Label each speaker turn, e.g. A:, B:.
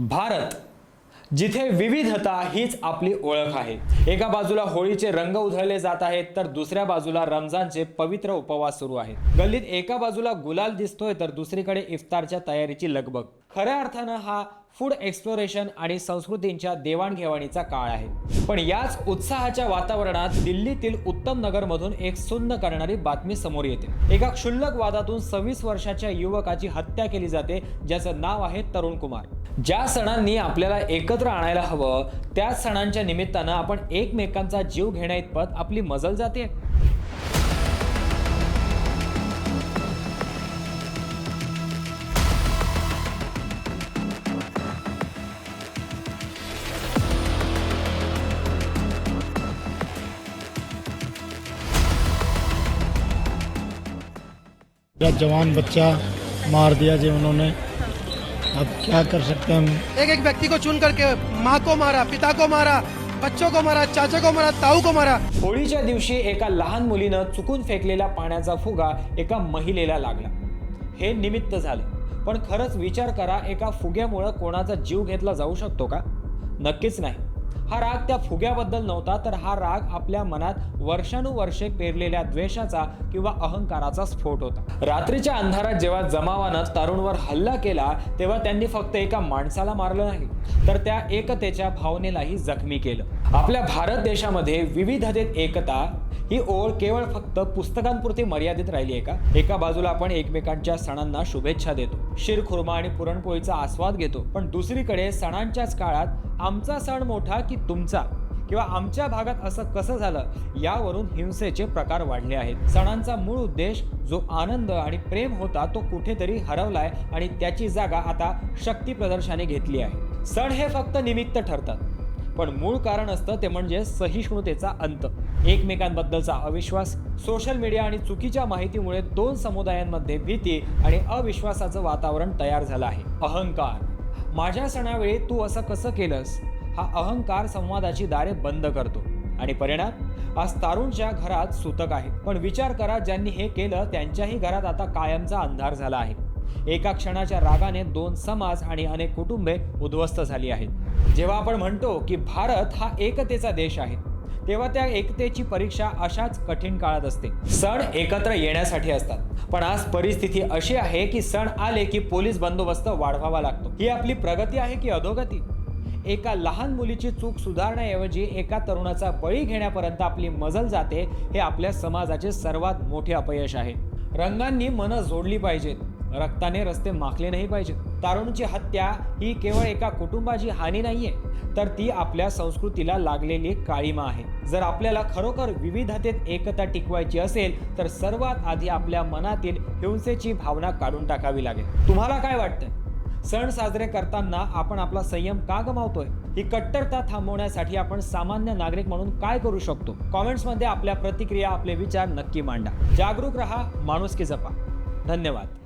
A: भारत, जिथे विविधता हीच आपली ओळख आहे। एका बाजूला होळीचे रंग उधळले जात आहेत, तर दुसऱ्या बाजूला रमजानचे पवित्र उपवास सुरू आहेत। गल्लीत एका बाजूला गुलाल दिसतोय, तर दुसरीकडे इफ्तारच्या तयारीची लगबग। खऱ्या अर्थानं हा फूड एक्सप्लोरेशन आणि संस्कृतींच्या देवाणघेवाणीचा काळ आहे। पण याच उत्साहाच्या वातावरणात दिल्लीतील उत्तम नगरमधून एक सुन्न करणारी बातमी समोर येते। एका क्षुल्लक वादातून 26 वर्षाच्या युवकाची हत्या केली जाते, ज्याचं नाव आहे तरुण कुमार। ज्या सणांनी आपल्याला एकत्र आणायला हवं, त्याच सणांच्या निमित्तानं आपण एकमेकांचा जीव घेण्याइतपत आपली मजल जाते।
B: या जवान बच्चा मार दिया जी उन्होंने, अब क्या कर सकते हैं हम।
C: एक एक व्यक्ति को चुन करके माँ को मारा, पिता को मारा, बच्चों को मारा, चाचा को मारा, ताऊ को मारा।
A: होळीच्या दिवशी एका लहान मुलीनं चुकून फेकलेला पाण्याचा फुगा एका महिलेला लागला। हे निमित्त झालं, पण खरंच विचार करा, एका फुग्यामुळे कोणाचा जीव घेतला जाऊ शकतो का? नक्कीच नाही। हा राग त्या फुग्याबद्दल नव्हता, तर हा राग आपल्या मनात वर्षानुवर्षे पेरलेल्या द्वेषाचा किंवा अहंकाराचा स्फोट होता। रात्रीच्या अंधारात जेव्हा जमावानं तरुणवर हल्ला केला, तेव्हा त्यांनी फक्त एका माणसाला मारलं नाही, तर त्या एकतेच्या भावनेलाही जखमी केलं। आपल्या भारत देशामध्ये विविधतेत एकता ही ओळ केवळ फक्त पुस्तकांपुरती मर्यादित राहिली आहे का? एका बाजूला आपण एकमेकांच्या सणांना शुभेच्छा देतो, शिरखुर्मा आणि पुरणपोळीचा आस्वाद घेतो, पण दुसरीकडे सणांच्याच काळात आमचा सण मोठा की तुमचा, किंवा आमच्या भागात असं कसं झालं, यावरून हिंसेचे प्रकार वाढले आहेत। सणांचा मूळ उद्देश जो आनंद आणि प्रेम होता, तो कुठेतरी हरवलाय आणि त्याची जागा आता शक्ती प्रदर्शनाने घेतली आहे। सण हे फक्त निमित्त ठरतात, पण मूळ कारण असतं ते म्हणजे सहिष्णुतेचा अंत। एकमेकांबद्दलचा अविश्वास, सोशल मीडिया आणि चुकीच्या माहितीमुळे दोन समुदायांमध्ये भीती आणि अविश्वासाचं वातावरण तयार झालं आहे। अहंकार, माझ्या सणावेळी तू असं कसं केलंस, हा अहंकार संवादाची दारे बंद करतो आणि परिणाम आज तरुणच्या घरात सूतक आहे। पण विचार करा, ज्यांनी हे केलं त्यांच्याही घरात आता कायमचा अंधार झाला आहे। एका क्षणाच्या रागाने दोन समाज आणि अनेक कुटुंबे उद्ध्वस्त झाली आहेत। जेव्हा आपण म्हणतो की भारत हा एकतेचा देश आहे, तेव्हा त्या एकतेची परीक्षा अशाच कठीण काळात असते। सण एकत्र येण्यासाठी असतात, पण आज परिस्थिती अशी आहे की सण आले की पोलीस बंदोबस्त वाढवावा लागतो। ही आपली प्रगती आहे की अधोगती? एका लहान मुलीची चूक सुधारण्याऐवजी एका तरुणाचा बळी घेण्यापर्यंत आपली मजल जाते, हे आपल्या समाजाचे सर्वात मोठे अपयश आहे। रंगांनी मनं जोडली पाहिजेत, रक्ताने रस्ते माखले नाही पाहिजेत। तरुणाची हत्या ही केवळ एका कुटुंबाची हानी नाहीये, तर ती आपल्या संस्कृतीला लागलेली काळिमा आहे। जर आपल्याला खरोखर विविधतेत एकता टिकवायची असेल, तर सर्वात आधी आपल्या मनातील हिंसेची भावना काढून टाकावी लागेल। तुम्हाला काय वाटतंय? सण साजरे करताना आपण आपला संयम का गमावतोय? ही कट्टरता थांबवण्यासाठी आपण सामान्य नागरिक म्हणून काय करू शकतो? कॉमेंट्समध्ये आपल्या प्रतिक्रिया, आपले विचार नक्की मांडा। जागरूक रहा, माणुसकी जपा। धन्यवाद।